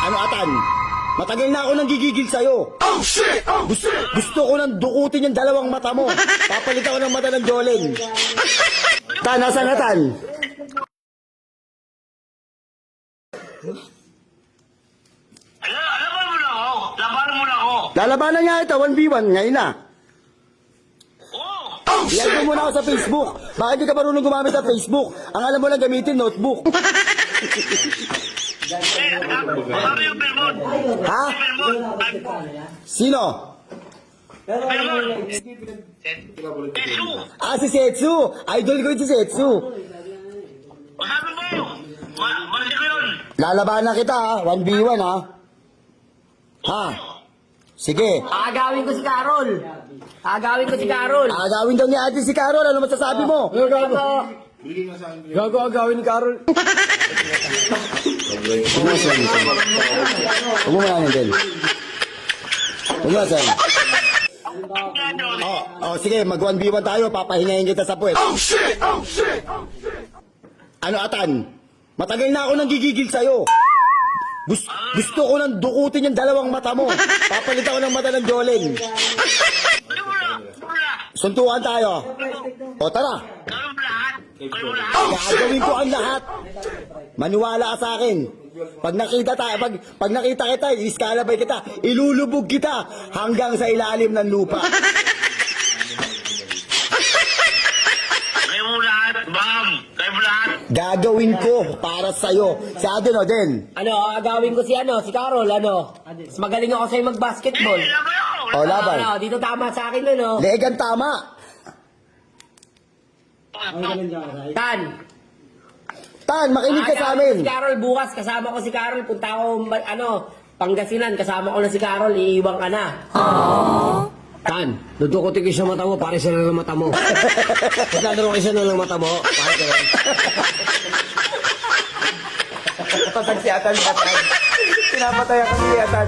Ano, Atan? Matagal na ako nang gigigil sa'yo. Oh, shit! Oh, gusto ko nang dukutin yung dalawang mata mo. Papalitan ko ng mata ng Jolene. Tan, nasaan na, Tan? Laban mo na ako. Laban mo na ako. Lalabanan niya ito, 1v1, ngayon na. Oo. I-add mo muna ako sa Facebook. Bakit di ka marunong gumamit ng Facebook? Ang alam mo lang gamitin, notebook. Sabi yung Belmont. Ha? Belmont. Sino? Belmont. Jesu. Ah, si Setsu. Idol ko yun si Setsu. Sabi mo. Mali ko yun. Lalabanan kita ha, 1v1 ha. Ha? Sige. Agawin ko si Carol. Agawin ko si Carol. Agawin daw ni ate si Carol. Ano masasabi mo? Gago agawin ni Carol. Huwag mo sila nito. Huwag mo lang din. Huwag mo sila. Oh, sige, mag 1v1 tayo. Papahingayin kita sa puwet. Oh, shit! Oh, shit! Ano, Atan? Matagal na ako nang gigigil sa'yo. Gusto ko nang dukutin yung dalawang mata mo. Papalitan ko ng mata ng Jolene. Suntukan tayo. O, tara. Gagawin ko ang lahat. Maniwala ka sa akin. Pag nakita kita, iskalabay kita, ilulubog kita hanggang sa ilalim ng lupa. Kayo mo lahat, Bam. Kayo mo lahat. Gagawin ko para sa'yo. Si Aden o din. Ano, agawin ko si Carol, Mas magaling ako sa'yo mag-basketball. O, laban. Ano, dito tama sa akin, ano. Legan tama. Tan. Tan, makinig ka sa amin. Si Carol bukas, kasama ko si Carol. Punta ako, Pangasinan, kasama ko na si Carol, iiwang ka na. Tan, dudukutin ko sa mata mo, pare siya na ng mata mo. Pagkadaro ko siya na ng mata mo, pare ka lang. Patag si Atan. Pinapatay ako si Atan.